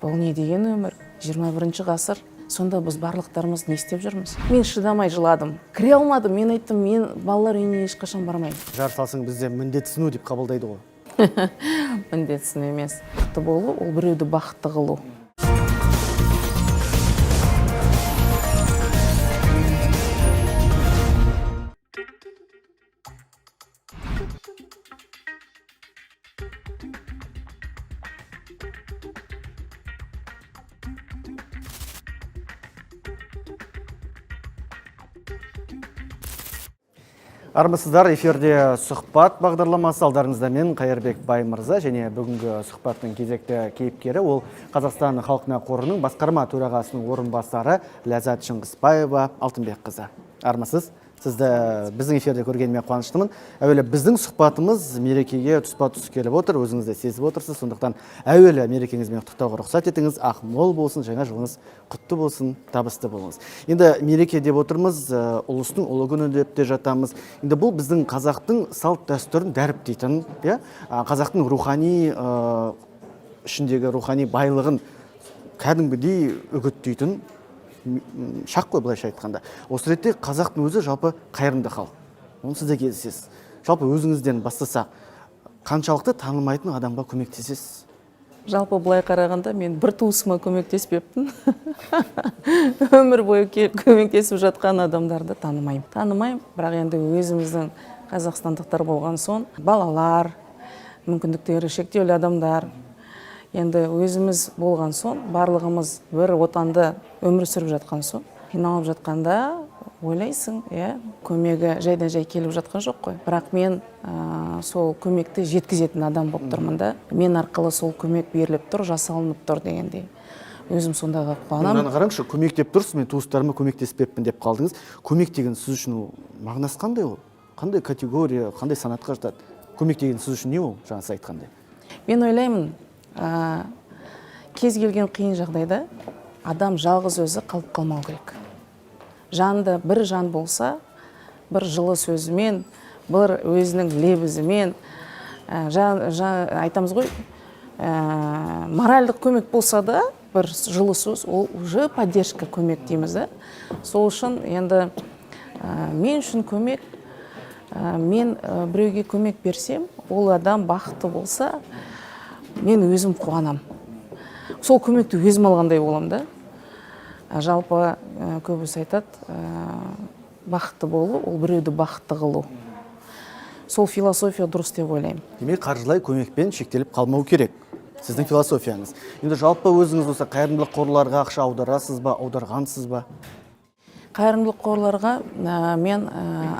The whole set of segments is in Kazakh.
Бұл не деген өмір? 21 ғасыр. Сонда біз барлықтарымыз не істеп жүрміз? Мен шыдамай жыладым. Кіре алмадым. Мен айттым, мен балалар үйіне ешқашан бармаймын. Жар салсаң бізде міндетсіну деп қабылдайды ғой. Міндетсіну емес. Бақытты болу, ол біреуді бақытты қылу. Армысыздар, эфирде сұхбат бағдарламасы. Алдарыңызда мен Қайырбек Баймырза және бүгінгі сұхбаттың кезекті кейіпкері ол Қазақстан Халқына Қорының басқарма төрағасының орынбасары Ләззат Шыңғысбаева Алтынбекқызы. Армысыз? Сізді біздің эфирде көргеніме қуаныштымын. Әуелі біздің сұхбатымыз мерекеге тұспа-тұс келіп отыр, өзіңіз де сезіп отырсыз. Сондықтан әуелі мерекеңізбен құттықтауға рұқсат етіңіз. Ақ мол болсын, жаңа жылыңыз құтты болсын, табысты болыңыз. Енді мереке деп отырмыз, ұлыстың ұлы күні деп те жатамыз. Енді бұл біздің қазақтың салт дәстүрін дәріптейтін, қазақтың рухани ішіндегі рухани байлығын кәдімгідей үгіттейтін шақ қой, былайша айтқанда. Осы ретте қазақтың өзі жалпы қайырымды халық. Оны сіз де кездесесіз. Жалпы өзіңізден бастасақ, қаншалықты танымайтын адамға көмектесесіз? Жалпы былай қарағанда мен бір туысыма көмектеспеппін. Өмір бойы көмектесіп жатқан адамдарды танымаймын. Танымаймын, бірақ енді өзіміздің қазақстандықтар болған соң, балалар, мүмкіндіктері шектеулі адамдар, енді өзіміз болған соң, барлығымыз бір отанды өмір сүріп жатқан соң, қиналып жатқанда ойлайсың, көмегі жайдан жай келіп жатқан жоқ қой. Бірақ мен сол көмекті жеткізетін адам болып тұрмын да. Мен арқылы сол көмек беріліп тұр, жасалынып тұр дегендей. Өзім сондағы қуанамын. Мынаны қараңызшы, көмек деп тұрсыз, мен туыстарыма көмектеспеппін деп қалдыңыз. Көмек деген сіз үшін мағынасы қандай ол? Қандай категория, қандай санатқа жатады? Көмек деген сіз үшін не ол, жаңа сіз айтқандай? Мен ойлаймын, кез келген қиын жағдайда адам жалғыз өзі қалып қалмау керек. Жанды бір жан болса, бір жылы сөзімен, бір өзінің лебізімен, айтамыз ғой, моральдық көмек болса да, бір жылы сөз, ол уже поддержка көмек дейміз да. Сол үшін енді мен үшін көмек, мен біреуге көмек берсем, ол адам бақытты болса, мен өзім қуанам. Сол көмекті өзім алғандай болам да. Жалпы көбісі айтады, бақытты болу, ол біреуді бақытты қылу. Сол философия дұрыс деп ойлаймын. Демек, қаржылай көмекпен шектеліп қалмау керек. Сіздің философияңыз. Енді жалпы өзіңіз болса қайырымдылық қорларға ақша аударасыз ба, аударғансыз ба? Қайырымдылық қорларға мен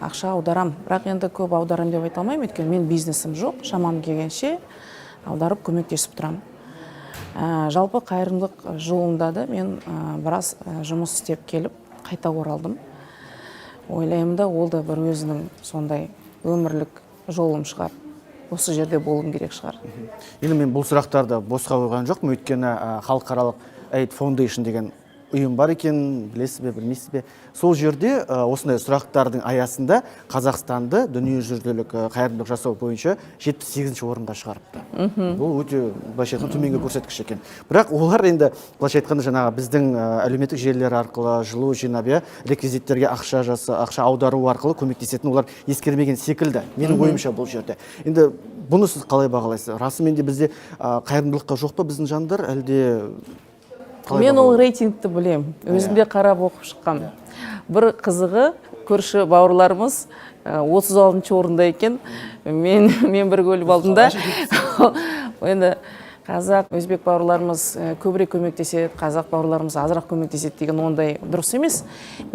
ақша аударам. Бірақ енді көп аударам деп айта алмаймын, өйткені мен бизнесім жоқ, шамам келгенше аударып көмектесіп тұрам. Жалпы қайырымдылық жолында да мен біраз жұмыс істеп келіп қайта оралдым. Ойлаймын да, ол да бір өзінің сондай өмірлік жолым шығар. Осы жерде болуым керек шығар. Енді мен бұл сұрақтарды босқа қойған жоқпын, өйткені халықаралық Aid Foundation деген ұйым бар екен, білесіз бе, білмейсіз бе. Сол жерде осындай сұрақтардың аясында Қазақстанды дүниежүзілік қайырымдылық жасау бойынша 78-ші орында шығарыпты. Бұл өте былайша айтқанда төменгі көрсеткіш екен. Бірақ олар енді былайша айтқанда жаңағы біздің әлеуметтік желілер арқылы жылу жинап, реквизиттерге ақша аудару арқылы көмектесетін олар ескермеген секілді. Менің ойымша бұл жерде. Енді бұны сіз қалай бағалайсыз? Расымен де бізде қайырымдылыққа жоқ па біздің жандар, әлде мен ол рейтингті білем, өзімде қарап оқып шыққам. Бір қызығы, көрші бауырларымыз 36-шы орында екен, мен бір бөліп алдым да. Енді қазақ, өзбек бауырларымыз көбірек көмектеседі, қазақ бауырларымыз азырақ көмектеседі деген ондай дұрыс емес.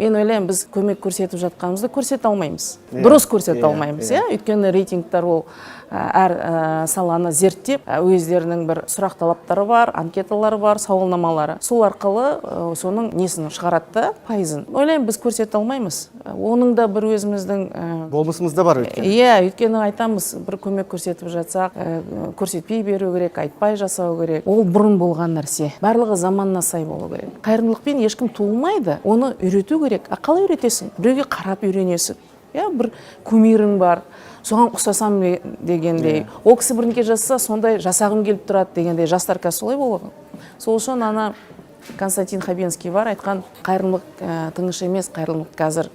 Мен ойлаймын, біз көмек көрсетіп жатқанымызды көрсете алмаймыз. Дұрыс көрсете алмаймыз. Өйткені рейтингтар ол әр саланы зерттеп, өздерінің бір сұрақ талаптары бар, анкеталары бар, сауалнамалары. Сол арқылы соның несін шығарады, пайызын. Ойлаймын, біз көрсете алмаймыз. Оның да бір өзіміздің болмысымызда бар өйткені. Өйткені айтамыз, бір көмек көрсетіп жатсақ, көрсетпей беру керек, айтпай жасау керек. Ол бұрын болған нәрсе. Барлығы заманына сай болу керек. Қайырымдылықпен ешкім туылмайды. Оны үйрету керек. Қалай үйретесің? Біреуге қарап үйренесің. Бір кумирің бар. Соған ұқсасам дегендей. Ол кісі бірінке жасаса, сондай жасағым келіп тұрады дегендей. Жастар қазір солай Сол үшін ана Константин Хабенский бар, айтқан қайырымдылық тыныш емес, қайырымдылық қазір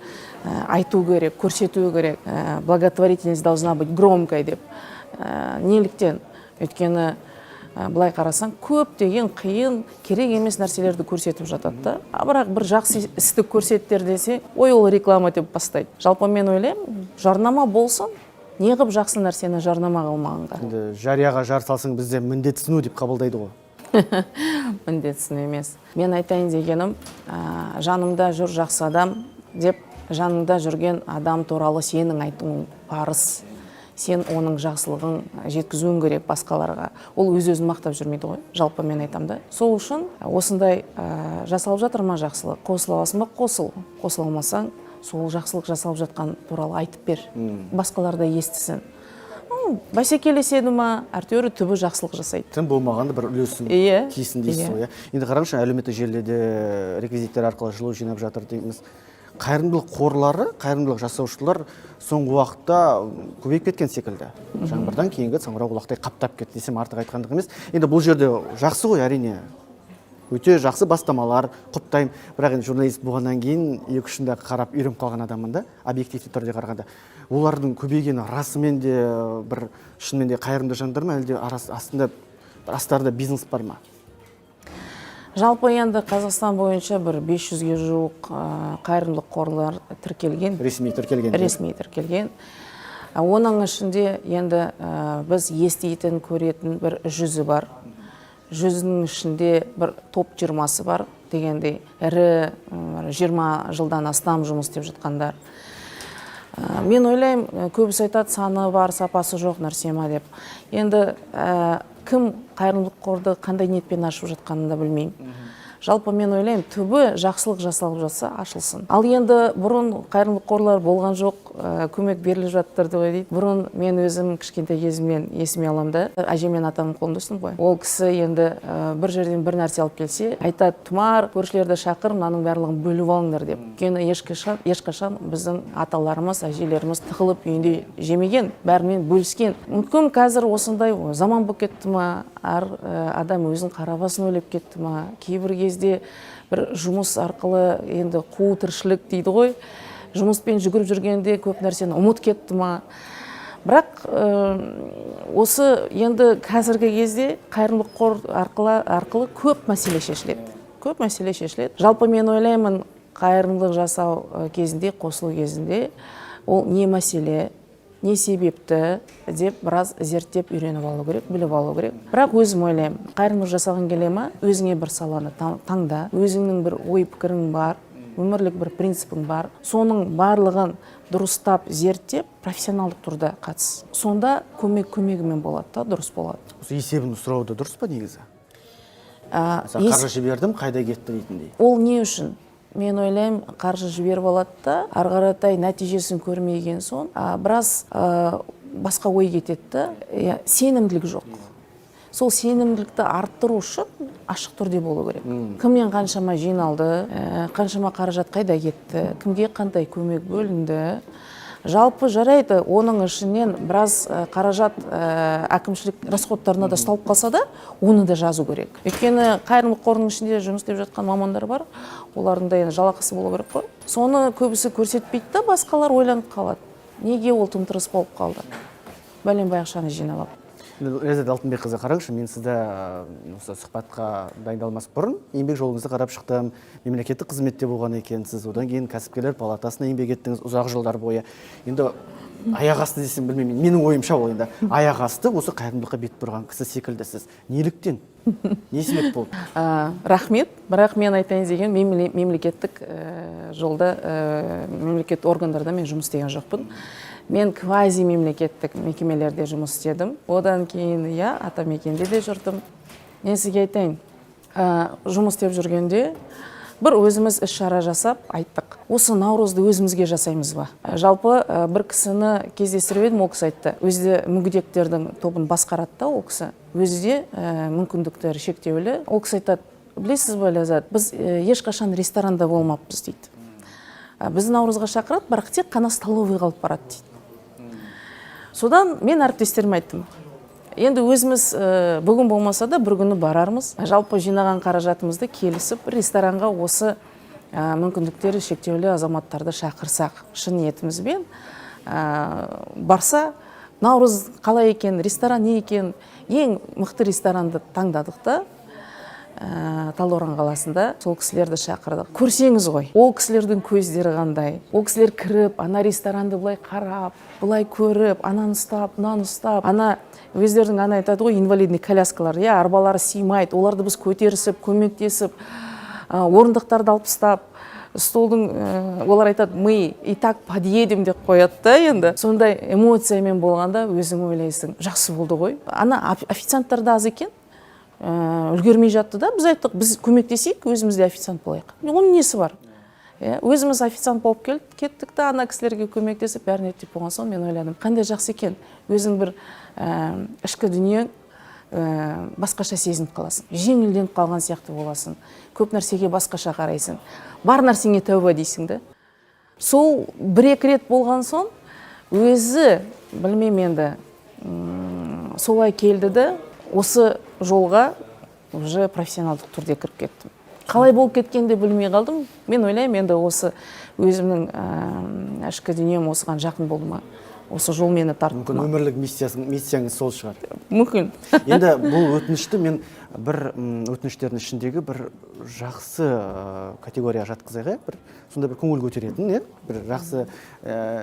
айту керек, көрсету керек, благотворительность должна быть громкой деп. Неліктен? Өйткені былай қарасаң, көптеген қиын, керек емес нәрселерді көрсетіп жатады да. Бірақ бір жақсы істі көрсеттер десе, ой, ол реклама деп бастайды. Жалпы мен ойлаймын, жарнама болсын, неғып жақсы нәрсені жарнама қылмағанға. Енді жарияға жар салсаң бізде міндетсіну деп қабылдайды ғой. Міндетсіну емес. Мен айтайын дегенім, жанымда жүр жақсы адам деп, жаныңда жүрген адам туралы сенің айтуың парыз. Сен оның жақсылығын жеткізуің керек басқаларға. Ол өз-өзін мақтап жүрмейді ғой. Жалпы мен айтам да. Сол үшін осындай жасалып жатыр ма жақсылық? Қосыла аласың ба? Қосыл. Қосыла алмасаң, сол жақсылық жасалып жатқан туралы айтып бер. Басқалар да естісін. Бәсекелеседі ма? Әйтеуір түбі жақсылық жасайды. Тым болмағанда бір үлесін тиісін дейсіз ғой. Енді қараңызшы, әлеуметтік желілерде реквизиттер арқылы жылу жинап жатыр дейміз. Қайырымдылық қорлары, қайырымдылық жасаушылар соңғы уақытта көбейіп кеткен секілді. Жаңбырдан кейінгі саңырау құлақтай қаптап кетті десем артық айтқандық емес. Енді бұл жерде жақсы ғой, әрине. Өте жақсы бастамалар, құптаймын. Бірақ енді журналист болғаннан кейін екі-үшінде қарап үйреніп қалған адаммын да, объективті түрде қарағанда. Олардың көбейгені расымен де бір шынымен де қайырымды жандар ма, әлде астарында бизнес бар ма? Жалпы енді Қазақстан бойынша бір 500-ге жуық қайырымдылық қорлар тіркелген. Ресми тіркелген. Ресми тіркелген. Оның ішінде енді біз естейтін, көретін бір 100-і бар. 100-ның ішінде бір топ 20-сы бар дегендей. Ірі 20 жылдан астам жұмыс істеп жатқандар. Мен ойлаймын, көбісі айтады, саны бар, сапасы жоқ нәрсе ма деп. Енді кім қайырымдылық қорды қандай ниетпен ашып жатқанын да білмеймін. Жалпы мен ойлаймын, түбі жақсылық жасалып жатса ашылсын. Ал енді бұрын қайырымдылық қорлар болған жоқ, көмек беріліп жатырды ғой дейді. Бұрын мен өзім кішкентай кезімнен есіме аламын да, әжем мен атамның қолында өстім ғой. Ол кісі енді бір жерден бір нәрсе алып келсе, айтады, тұмар, көршілерді шақыр, мынаның барлығын бөліп алыңдар деп. Өйткені ешқашан біздің аталарымыз, әжелеріміз тығылып үйінде жемеген, бәрімен бөліскен. Мүмкін қазір осындай заман болып кетті ма, әр адам өзін қарабасын ойлап кетті ма, кейбір кезде бір жұмыс арқылы енді қу тіршілік дейді ғой, жұмыспен жүгіріп жүргенде көп нәрсені ұмыт кетті ма. Бірақ осы енді қазіргі кезде қайырымдылық қор арқылы көп мәселе шешіледі. Көп мәселе шешіледі. Жалпы мен ойлаймын, қайырымдылық жасау кезінде, қосылу кезінде ол не мәселе, не себепті деп біраз зерттеп үйреніп алу керек, біліп алу керек. Бірақ өзім ойлаймын, қайырымдылық жасағың келе ма, өзіңе бір саланы таңда, өзіңнің бір ой пікірің бар, өмірлік бір принципің бар, соның барлығын дұрыстап зерттеп, профессионалдық түрде қатыс. Сонда көмегімен болады да, дұрыс болады. Осы есебін сұрауды дұрыс па негізі? Қаржы жібердім, қайда кетті дейтіндей. Ол не үшін? Мен ойлаймын, қаржы жіберіп алады да, арғаратай нәтижесін көрмеген соң, біраз басқа ой кетеді, сенімділік жоқ. Сол сенімділікті арттыру үшін ашық түрде болу керек. Кіммен қаншама жиналды, қаншама қаражат қайда кетті, кімге қандай көмек бөлінді. Жалпы жарайды, оның ішінен біраз қаражат әкімшілік расходтарына да ұсталып қалса да, оны да жазу керек. Өйткені қайырымдылық қорының ішінде жұмыс істеп жатқан мамандар бар, олардың да жалақысы болу керек қой. Соны көбісі көрсетпейді да, басқалар ойланып қалады. Неге ол тым-тырыс болып қалды? Бәленбай ақшаны жинап алып. Ләззат Алтынбекқызы, қараңызшы, мен сізді осы сұхбатқа дайындалмас бұрын еңбек жолыңызды қарап шықтым. Мемлекеттік қызметте болған екенсіз, одан кейін кәсіпкерлер палатасына еңбек еттіңіз ұзақ жылдар бойы. Енді аяқ асты десем білмеймін, менің ойымша ол енді аяқ асты осы қайырымдылыққа бет бұрған кісі секілдісіз. Неліктен? Не себеп болды? Рахмет. Бірақ мен айтайын деген мемлекеттік жолда, мемлекеттік органдарда мен жұмыс істеген жоқпын. Мен квази мемлекеттік мекемелерде жұмыс істедім. Одан кейін атамекенде де жүрдім. Мен сізге айтайын, жұмыс істеп жүргенде бір өзіміз іс-шара жасап айттық. Осы наурызды өзімізге жасаймыз ба? Жалпы бір кісіні кездестіріп едім, ол кісі айтты. Өзі мүгедектердің тобын басқарады да, ол кісі. Өзі де мүмкіндіктері шектеулі. Ол кісі айтады, білесіз бе, Ләззат, біз ешқашан ресторанда болмаппыз дейді. Біз наурызға шақырады, бірақ тек қана столовый қалып барады дейді. Содан мен әріптестеріме айттым. Енді өзіміз бүгін болмаса да бір күні барармыз. Жалпы жинаған қаражатымызды келісіп ресторанға осы мүмкіндіктері шектеулі азаматтарды шақырсақ, шын ниетімізбен барса, Наурыз қалай екен, ресторан не екен, ең мықты ресторанды таңдадық та, Талдықорған қаласында сол кісілерді шақырдық. Көрсеңіз ғой, ол кісілердің көздері қандай. Ол кісілер кіріп, ана ресторанды былай қарап, былай көріп, ананы ұстап, мынаны ұстап, ана өздерінің ана айтады ғой, инвалидный коляскалар, арбалары сыймайды, оларды біз көтерісіп, көмектесіп, орындықтарды алып тастап, столдың, олар айтады, мы и так подъедем деп қояды да енді. Сондай эмоциямен болғанда өзің ойлайсың, жақсы болды ғой. Ана официанттар да аз екен, үлгермей жатты да, біз айттық, біз көмектесейік, өзімізде официант болайық. Оның несі бар? Өзіміз официант болып кеттік та, ана кісілерге көмектесіп, бәрін еттеп болған соң мен ойладым, қандай жақсы екен, өзің бір ішкі дүние басқаша сезініп қаласың, жеңілденіп қалған сияқты боласың, көп нәрсеге басқаша қарайсың, бар нәрсеңе тәуба дейсің да. Сол бір-екі рет болған соң, өзі, білмеймін енді, солай келді де, осы жолға уже профессионалдық түрде кіріп кеттім. Қалай болып кеткенде білмей қалдым. Мен ойлаймын, енді осы өзімнің ішкі дүнием осыған жақын болды ма? Осы жол мені тартты ма? Мүмкін өмірлік миссияңыз сол шығар. Мүмкін. Енді бұл өтінішті мен бір өтініштердің ішіндегі бір жақсы категория жатқызайық, бір сонда бір көңіл көтеретін, бір жақсы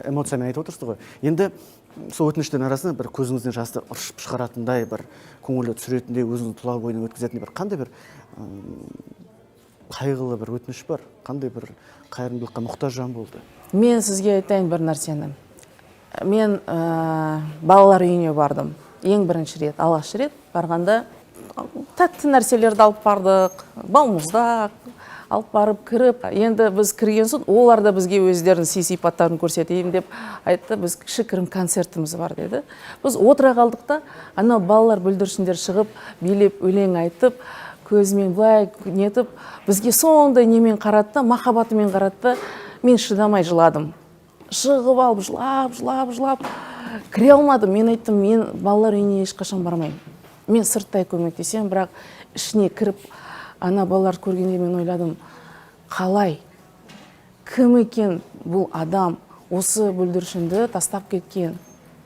эмоциямен айтып отырсыз ғой. Енді сол өтініштердің арасында бір көзіңізден жасты ыршып шығаратындай, бір көңілді түсіретіндей, өзіңіздің тұла бойына өткізетіндей бір қандай бір қайғылы бір өтініш бар, қандай бір қайырымдылыққа мұқтаж жан болды? Мен сізге айтайын бір нәрсені. Мен балалар үйіне бардым. Ең бірінші рет, алғаш рет барғанда тәтті нәрселерді алып бардық, балмұздақ алып барып кіріп, енді біз кірген соң, олар да бізге өздерінің сый-сипаттарын көрсетейін деп айтты, біз кішігірім концертіміз бар деді. Біз отыра қалдық та, ана балалар бүлдіршіндер шығып, билеп, өлең айтып, көзімен былай нетіп, бізге сондай немен қаратты, махаббатымен қаратты, мен шыдамай жыладым. Шығып алып, жылап, кіре алмадым. Мен айттым, мен балалар үйіне ешқашан бармаймын. Мен сырттай көмектесем, бірақ ішіне кіріп, ана балалар көргенде мен ойладым, қалай, кім екен бұл адам, осы бүлдіршінді тастап кеткен,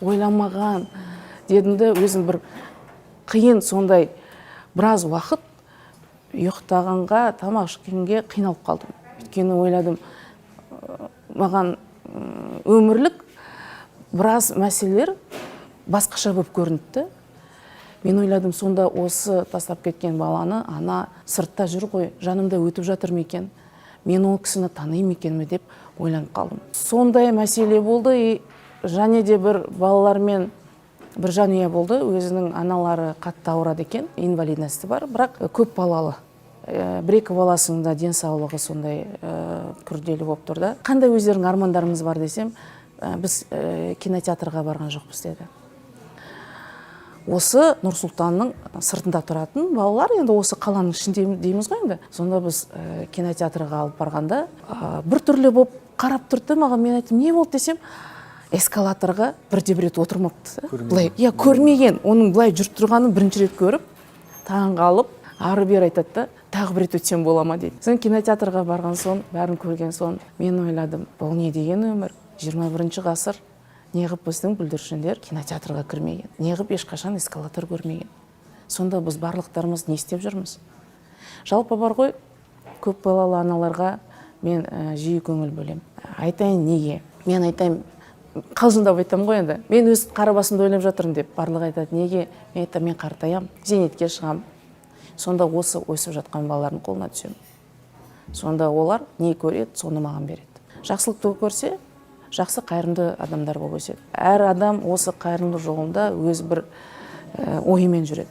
ойламаған, дедімді өзім бір қиын сондай біраз уақыт ұйықтағанға, тамақ ішкенге қиналып қалдым. Өйткені ойладым, маған өмірлік біраз мәселелер басқаша болып көрінді. Мен ойладым, сонда осы тастап кеткен баланы ана сыртта жүр ғой, жанымда өтіп жатыр ма екен, мен ол кісіні танимын екенмін деп ойланып қалдым. Сондай мәселе болды, және де бір балалармен бір жанұя болды, өзінің аналары қатты ауырады екен, инвалидности бар, бірақ көп балалы. Бір-екі баласының да денсаулығы сондай күрделі болып тұр да. Қандай өздерінің армандарыңыз бар десем, біз кинотеатрға барған жоқпыз деді. Осы Нұр-Сұлтанның сыртында тұратын балалар, енді осы қаланың ішінде дейміз ғой енді. Сонда біз кинотеатрға алып барғанда бір түрлі болып қарап тұрды маған. Мен айттым, не болды десем, эскалаторға бірде-бір рет отырмапты. Көрмеген, оның былай жүріп тұрғанын бірінші рет көріп, таңғалып, ары-бері айтады да, тағы бір рет өтсем бола ма дейді. Соң кинотеатрға барған соң, бәрін көрген соң, мен ойладым, бұл не деген өмір? 21 ғасыр. Неғып біздің бүлдіршіндер кинотеатрға кірмеген, неғып ешқашан эскалатор көрмеген. Сонда біз барлықтарымыз не істеп жүрміз? Жалпы бар ғой, көп балалы аналарға мен жиі көңіл бөлем. Айтайын неге? Мен айтайын, қалжыңдап айтам ғой енді. Мен өз қара басымды ойлап жатырмын деп барлығы айтады. Неге? Мен айтам, мен қартаям, зейнетке шығам. Сонда осы өсіп жатқан балалардың қолына түсем. Сонда олар не көреді, соны маған береді. Жақсылықты көрсе, жақсы қайырымды адамдар болып өседі. Әр адам осы қайырымды жолында өз бір ойымен жүреді.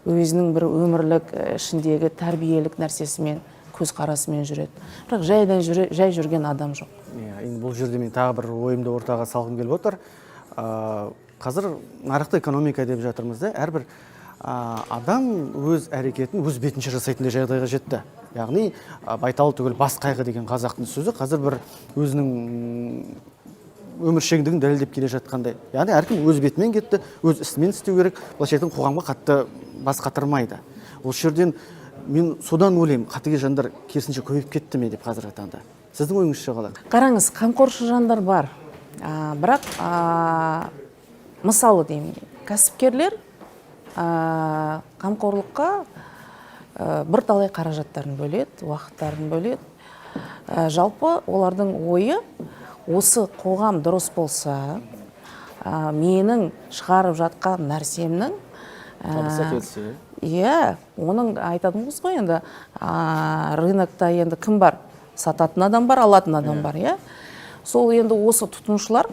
Өзінің бір өмірлік ішіндегі тәрбиелік нәрсесімен, көзқарасымен жүреді. Бірақ жай жүрген адам жоқ. Енді бұл жерде мен тағы бір ойымды ортаға салғым келіп отыр. Қазір нарықтық экономика деп жатырмыз да, әрбір адам өз әрекетін өз бетінше жасайтындай жағдайға жетті. Яғни байтал түгіл бас қайғы деген қазақтың сөзі қазір бір өзінің өміршеңдігін дәлелдеп келе жатқандай. Яғни әркім өз бетімен кетті, өз ісімен істеу керек. Былайша айтқанда қоғамға қатты бас қатырмайды. Осы жерден мен содан ойлаймын, қатыгез жандар керісінше көбейіп кетті ме деп қазіргі таңда. Сіздің ойыңызша қалай? Қараңыз, қамқоршы жандар бар. Бірақ мысалы деймін, кәсіпкерлер қамқорлыққа бірталай қаражаттарын бөледі, уақыттарын бөледі. Жалпы олардың ойы, осы қоғам дұрыс болса, менің шығарып жатқан нәрсемнің оның айтатынымыз ғой, енді рынокта енді кім бар? Сататын адам бар, алатын адам бар, сол енді осы тұтынушылар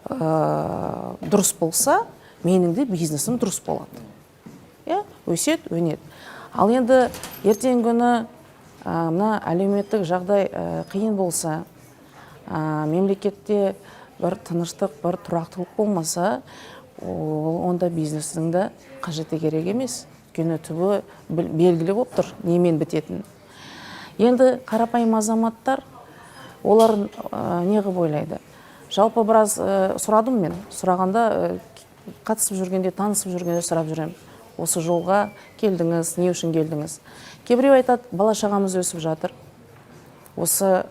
дұрыс болса, менің де бизнесім дұрыс болады. Өсет, өнет. Ал енді ертең күні мына әлеуметтік жағдай қиын болса, мемлекетте бір тыныштық, бір тұрақтылық болмаса, онда бизнестің де қажеті керек емес. Өйткені түбі белгілі болып тұр, немен бітетін. Енді қарапайым азаматтар, олар неғып ойлайды? Жалпы біраз сұрадым мен. Сұрағанда, қатысып жүргенде, танысып жүргенде сұрап жүрем. Осы жолға келдіңіз, не үшін келдіңіз? Кейбіреу айтады, бала шағамыз өсіп жатыр. Осы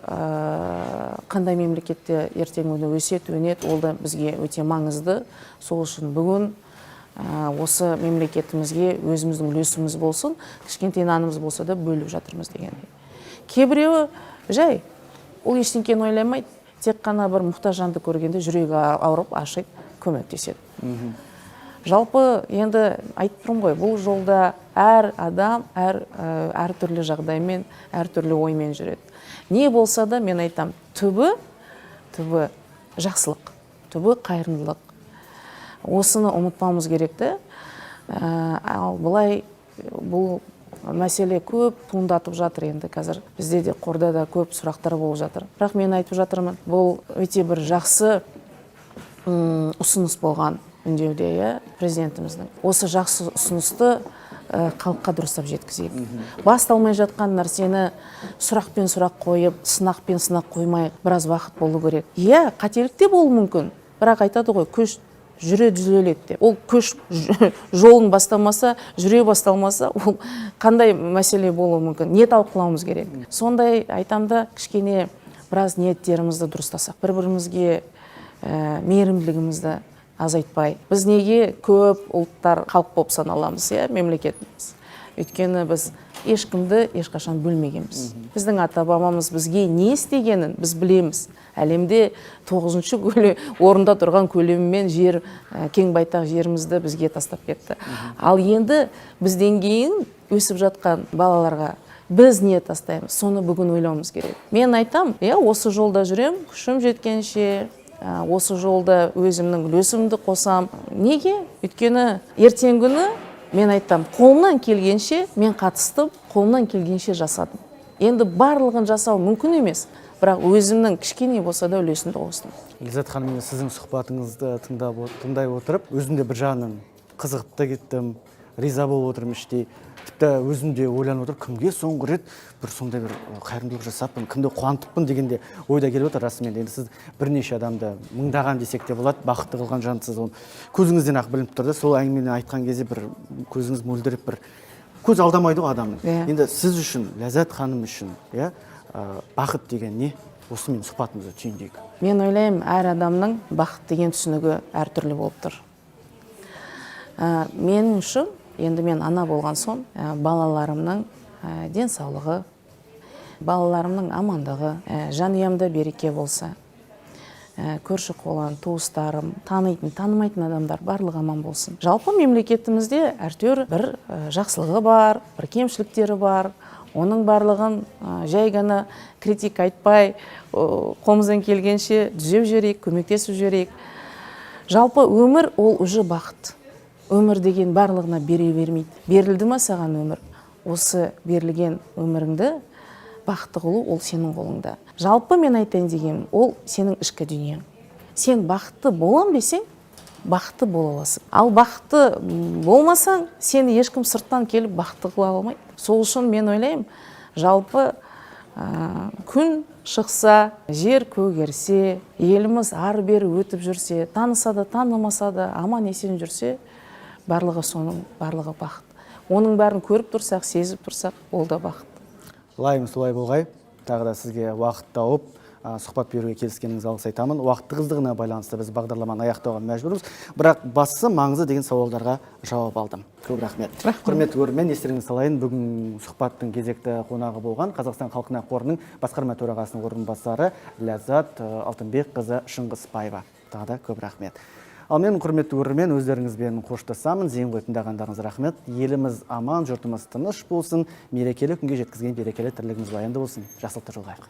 қандай мемлекетте ертең күні өсет, өнет, ол да бізге өте маңызды. Сол үшін бүгін осы мемлекетімізге өзіміздің үлесіміз болсын, кішкентай нанымыз болса да бөліп жатырмыз дегендей. Кейбіреуі жай, ол ештеңкені ойламайды, тек қана бір мұқтаж жанды көргенде жүрегі ауырып, ашиды, көмектеседі. Жалпы енді айтып тұрмын ғой, бұл жолда әр адам әр түрлі жағдаймен, әр түрлі оймен жүреді. Не болса да мен айтам, түбі жақсылық, түбі қайырымдылық. Осыны ұмытпауымыз керекті. Ал бұлай бұл мәселе көп туындатып жатыр енді қазір. Бізде де қорда да көп сұрақтар болып жатыр. Бірақ мен айтып жатырмын, бұл өте бір жақсы ұсыныс болған үндеуде, президентіміздің. Осы жақсы ұсынысты халыққа дұрыстап жеткізейік. Басталмай жатқан нәрсені сұрақпен сұрақ қойып, сынақпен сынақ қоймай, біраз уақыт болу керек. Қателік те болуы мүмкін. Бірақ айтады ғой, көш жүре түзеледі. Ол көш жолын бастамаса, жүре басталмаса, ол қандай мәселе болуы мүмкін? Не талқылауымыз керек? Сондай айтамда, кішкене біраз ниеттерімізді дұрыстасақ, бір-бірімізге мейірімділігімізді азайтпай. Біз неге көп ұлттар халық болып саналамыз, мемлекетіміз? Өйткені біз ешкімді ешқашан бөлмегенбіз. Біздің ата-бабамыз бізге не істегенін біз білеміз. Әлемде 9-шы орында тұрған көлемімен жер, кең байтақ жерімізді бізге тастап кетті. Ал енді бізден кейін өсіп жатқан балаларға біз не тастаймыз, соны бүгін ойлауымыз керек. Мен айтам, осы жолда жүрем, күшім жеткенше, осы жолда өзімнің үлесімді қосам. Неге? Өйткені ертең күні мен айтам, қолымнан келгенше мен қатыстым, қолымнан келгенше жасадым. Енді барлығын жасау мүмкін емес, бірақ өзімнің кішкене болса да үлесімді қостым. Ләззат ханым, сіздің сұхбатыңызды тыңдай отырып, өзімде бір жағынан қызығып та кеттім, риза болып отырмын іштей. Тіпті өзімде ойланып отырып, кімге соңғы рет бір сондай бір қайырымдылық жасаппын, кімді қуантыппын дегенде ойда келіп отыр расымен. Енді сіз бірнеше адамды мыңдаған десек те болады, бақытты қылған жансыз. Оны көзіңізден ақ білініп тұрды. Сол әңгімені айтқан кезде бір көзіңіз мөлдіреп, бір көз алдамайды ғой адамның. Енді сіз үшін, Ләззат ханым үшін, бақыт деген не? Осы мен сұхбатымызды түйіндейік. Мен ойлаймын, әр адамның бақыт деген түсінігі әртүрлі болып тұр. Мен үшін, енді мен ана болған соң, балаларымның денсаулығы, балаларымның амандығы, жанұямда береке болса, көрші қолан, туыстарым, танитын, танымайтын адамдар барлығы аман болсын. Жалпы мемлекетімізде әртүр бір жақсылығы бар, бір кемшіліктері бар. Оның барлығын жай ғана критик айтпай, қолымыздан келгенше түзеп жіберейік, көмектесіп жіберейік. Жалпы өмір ол уже бақыт. Өмір деген барлығына бере бермейді. Берілді ма саған өмір? Осы берілген өміріңді бақытты қылу ол сенің қолыңда. Жалпы мен айтайын дегенім, ол сенің ішкі дүниең. Сен бақытты болам десең, бақытты бола аласың. Ал бақытты болмасаң, сені ешкім сырттан келіп бақытты қыла алмайды. Сол үшін мен ойлаймын, жалпы күн шықса, жер көгерсе, еліміз ары-бері өтіп жүрсе, таныса да, танымаса да, аман есен жүрсе, барлығы соның барлығы бақыт. Оның бәрін көріп тұрсақ, сезіп тұрсақ, ол да бақыт. Лайым солай болғай. Тағы да сізге уақыт тауып, сұхбат беруге келіскеніңізге алғыс айтамын. Уақыт тығыздығына байланысты біз бағдарламаны аяқтауға мәжбүрміз, бірақ бастысы маңызы деген сауалдарға жауап алдым. Көп рахмет. Құрметті көрермен, естеріңізге салайын, бүгін сұхбаттың кезекті қонағы болған Қазақстан халқына қорының басқарма төрағасының орынбасары Ләззат Алтынбекқызы Шыңғысбаева. Тағы да көп рахмет. Ал мен, құрметті көрермен, өздеріңізбен қоштасамын. Зейін ғой тыңдағандарыңыз рахмет. Еліміз аман, жұртымыз тыныш болсын. Мерекелі күнге жеткізген берекелі тірлігіңіз баянды болсын. Жақсылықта жолығайық.